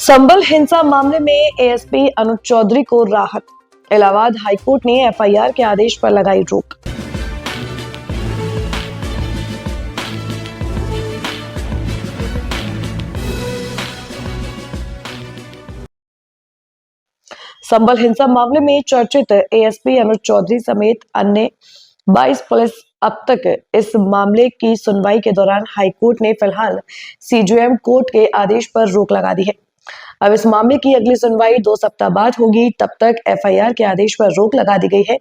संभल हिंसा मामले में एएसपी अनुज चौधरी को राहत। इलाहाबाद हाईकोर्ट ने एफआईआर के आदेश पर लगाई रोक। संभल हिंसा मामले में चर्चित एएसपी अनुज चौधरी समेत अन्य 22 पुलिस अब तक इस मामले की सुनवाई के दौरान हाईकोर्ट ने फिलहाल सीजेएम कोर्ट के आदेश पर रोक लगा दी है। अब इस मामले की अगली सुनवाई 2 सप्ताह बाद होगी। तब तक एफआईआर के आदेश पर रोक लगा दी गई है।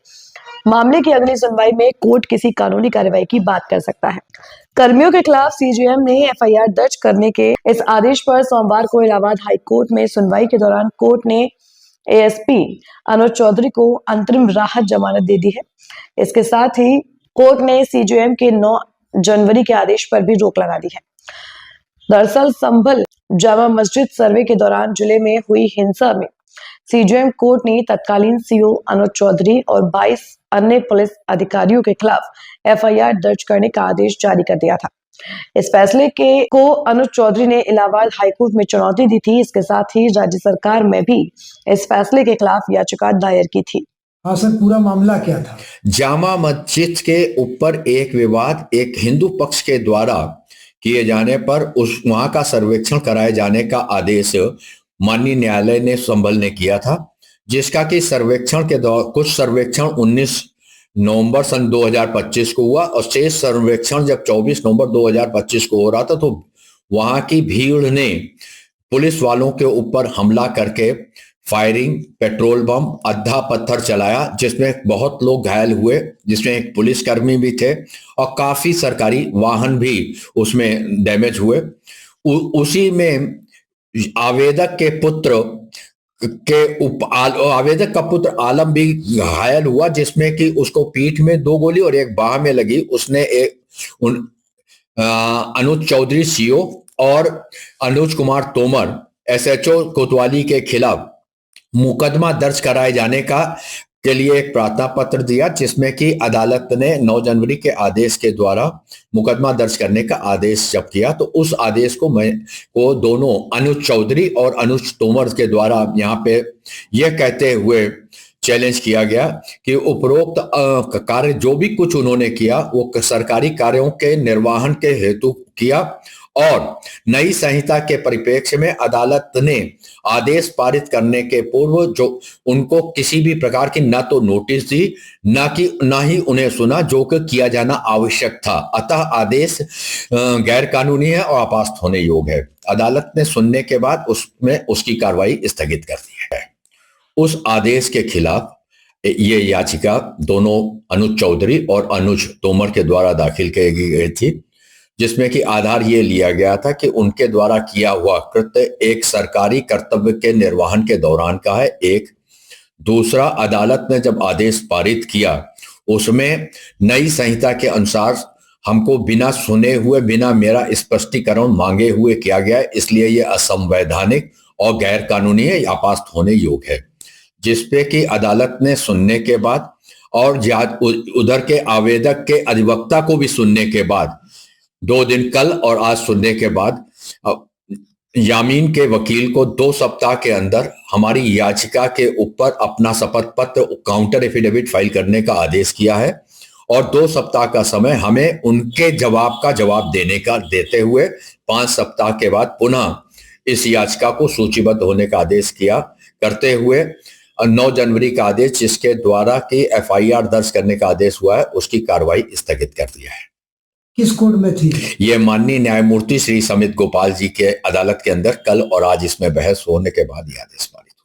मामले की अगली सुनवाई में कोर्ट किसी कानूनी कार्रवाई की बात कर सकता है। कर्मियों के खिलाफ सीजेएम ने एफआईआर दर्ज करने के इस आदेश पर सोमवार को इलाहाबाद हाईकोर्ट में सुनवाई के दौरान कोर्ट ने एएसपी अनुज चौधरी को अंतरिम राहत जमानत दे दी है। इसके साथ ही कोर्ट ने सीजेएम के 9 जनवरी के आदेश पर भी रोक लगा दी है। दरअसल संभल जामा मस्जिद सर्वे के दौरान जिले में हुई हिंसा में सीजेएम कोर्ट ने तत्कालीन सीओ अनुज चौधरी और 22 अन्य पुलिस अधिकारियों के खिलाफ एफआईआर दर्ज करने का आदेश जारी कर दिया था। इस फैसले को अनुज चौधरी ने इलाहाबाद हाईकोर्ट में चुनौती दी थी। इसके साथ ही राज्य सरकार में भी इस फैसले के खिलाफ याचिका दायर की थी। हाँ सर, पूरा मामला क्या था? जामा मस्जिद के ऊपर एक विवाद एक हिंदू पक्ष के द्वारा किए जाने पर उस वहां का सर्वेक्षण कराए जाने का आदेश माननीय न्यायालय ने संभल ने किया था, जिसका कि सर्वेक्षण के दौरान कुछ सर्वेक्षण 19 नवंबर सन 2025 को हुआ और शेष सर्वेक्षण जब 24 नवंबर 2025 को हो रहा था तो वहां की भीड़ ने पुलिस वालों के ऊपर हमला करके फायरिंग, पेट्रोल बम, अद्धा पत्थर चलाया, जिसमें बहुत लोग घायल हुए, जिसमें एक पुलिसकर्मी भी थे और काफी सरकारी वाहन भी उसमें डैमेज हुए। उसी में आवेदक के पुत्र आवेदक का पुत्र आलम भी घायल हुआ, जिसमें कि उसको पीठ में 2 गोली और एक बाह में लगी। उसने अनुज चौधरी सीओ और अनुज कुमार तोमर एसएचओ कोतवाली के खिलाफ मुकदमा दर्ज कराए जाने के लिए एक प्रार्थना पत्र दिया, जिसमें कि अदालत ने 9 जनवरी के आदेश के द्वारा मुकदमा दर्ज करने का आदेश जब किया तो उस आदेश को दोनों अनुज चौधरी और अनुज तोमर के द्वारा यहाँ पे यह कहते हुए चैलेंज किया गया कि उपरोक्त कार्य जो भी कुछ उन्होंने किया वो सरकारी कार्यों के निर्वहन के हेतु किया और नई संहिता के परिप्रेक्ष्य में अदालत ने आदेश पारित करने के पूर्व जो उनको किसी भी प्रकार की न तो नोटिस दी न ही उन्हें सुना, जो कि किया जाना आवश्यक था। अतः आदेश गैर कानूनी है और अपास्त होने योग्य है। अदालत ने सुनने के बाद उसमें उसकी कार्रवाई स्थगित कर दी है। उस आदेश के खिलाफ ये याचिका दोनों अनुज चौधरी और अनुज तोमर के द्वारा दाखिल की गई थी, जिसमें कि आधार ये लिया गया था कि उनके द्वारा किया हुआ कृत्य एक सरकारी कर्तव्य के निर्वहन के दौरान का है। एक दूसरा, अदालत ने जब आदेश पारित किया उसमें नई संहिता के अनुसार हमको बिना सुने हुए, बिना मेरा स्पष्टीकरण मांगे हुए किया गया है, इसलिए यह असंवैधानिक और गैर कानूनी है, आपास्त होने योग्य है। जिसपे कि अदालत ने सुनने के बाद और उधर के आवेदक के अधिवक्ता को भी सुनने के बाद 2 दिन कल और आज सुनने के बाद यामीन के वकील को 2 सप्ताह के अंदर हमारी याचिका के ऊपर अपना शपथ पत्र काउंटर एफिडेविट फाइल करने का आदेश किया है और 2 सप्ताह का समय हमें उनके जवाब का जवाब देते हुए 5 सप्ताह के बाद पुनः इस याचिका को सूचीबद्ध होने का आदेश किया करते हुए 9 जनवरी का आदेश, जिसके द्वारा कि एफआईआर दर्ज करने का आदेश हुआ है, उसकी कार्रवाई स्थगित कर दिया है। किस कोर्ट में थी ये? माननीय न्यायमूर्ति श्री समित गोपाल जी के अदालत के अंदर कल और आज इसमें बहस होने के बाद यह आदेश पारित